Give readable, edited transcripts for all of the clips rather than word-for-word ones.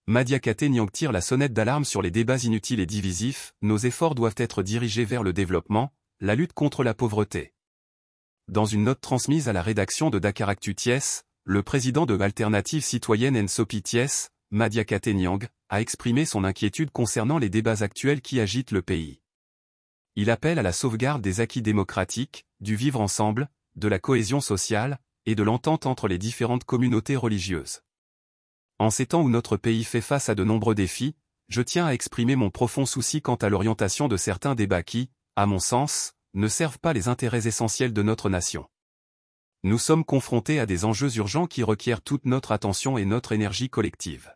Madiakate Niang tire la sonnette d'alarme sur les débats inutiles et divisifs. Nos efforts doivent être dirigés vers le développement, la lutte contre la pauvreté. Dans une note transmise à la rédaction de Dakaractu Thiès, le président de Alternative citoyenne Nsopi Thiès, Madiakate Niang, a exprimé son inquiétude concernant les débats actuels qui agitent le pays. Il appelle à la sauvegarde des acquis démocratiques, du vivre ensemble, de la cohésion sociale, et de l'entente entre les différentes communautés religieuses. En ces temps où notre pays fait face à de nombreux défis, je tiens à exprimer mon profond souci quant à l'orientation de certains débats qui, à mon sens, ne servent pas les intérêts essentiels de notre nation. Nous sommes confrontés à des enjeux urgents qui requièrent toute notre attention et notre énergie collective.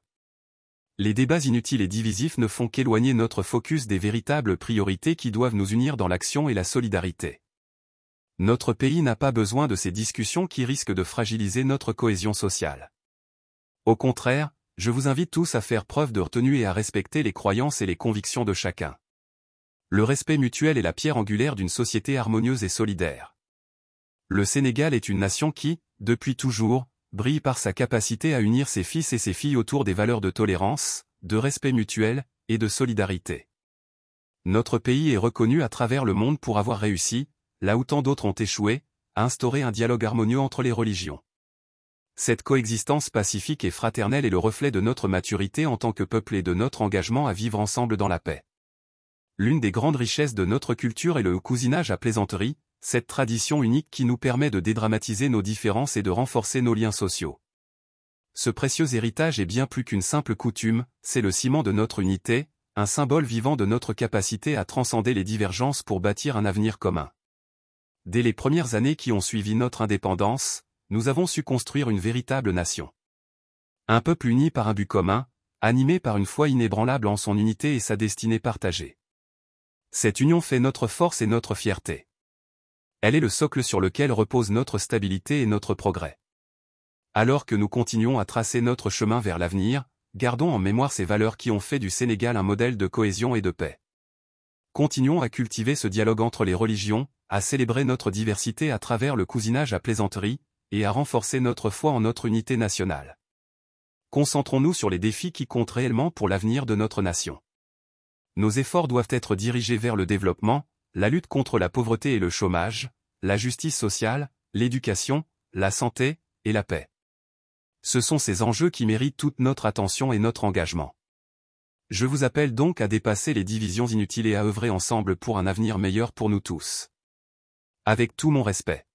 Les débats inutiles et divisifs ne font qu'éloigner notre focus des véritables priorités qui doivent nous unir dans l'action et la solidarité. Notre pays n'a pas besoin de ces discussions qui risquent de fragiliser notre cohésion sociale. Au contraire, je vous invite tous à faire preuve de retenue et à respecter les croyances et les convictions de chacun. Le respect mutuel est la pierre angulaire d'une société harmonieuse et solidaire. Le Sénégal est une nation qui, depuis toujours, brille par sa capacité à unir ses fils et ses filles autour des valeurs de tolérance, de respect mutuel, et de solidarité. Notre pays est reconnu à travers le monde pour avoir réussi, là où tant d'autres ont échoué, à instaurer un dialogue harmonieux entre les religions. Cette coexistence pacifique et fraternelle est le reflet de notre maturité en tant que peuple et de notre engagement à vivre ensemble dans la paix. L'une des grandes richesses de notre culture est le cousinage à plaisanterie, cette tradition unique qui nous permet de dédramatiser nos différences et de renforcer nos liens sociaux. Ce précieux héritage est bien plus qu'une simple coutume, c'est le ciment de notre unité, un symbole vivant de notre capacité à transcender les divergences pour bâtir un avenir commun. Dès les premières années qui ont suivi notre indépendance, nous avons su construire une véritable nation. Un peuple uni par un but commun, animé par une foi inébranlable en son unité et sa destinée partagée. Cette union fait notre force et notre fierté. Elle est le socle sur lequel repose notre stabilité et notre progrès. Alors que nous continuons à tracer notre chemin vers l'avenir, gardons en mémoire ces valeurs qui ont fait du Sénégal un modèle de cohésion et de paix. Continuons à cultiver ce dialogue entre les religions, à célébrer notre diversité à travers le cousinage à plaisanterie, et à renforcer notre foi en notre unité nationale. Concentrons-nous sur les défis qui comptent réellement pour l'avenir de notre nation. Nos efforts doivent être dirigés vers le développement, la lutte contre la pauvreté et le chômage, la justice sociale, l'éducation, la santé, et la paix. Ce sont ces enjeux qui méritent toute notre attention et notre engagement. Je vous appelle donc à dépasser les divisions inutiles et à œuvrer ensemble pour un avenir meilleur pour nous tous. Avec tout mon respect.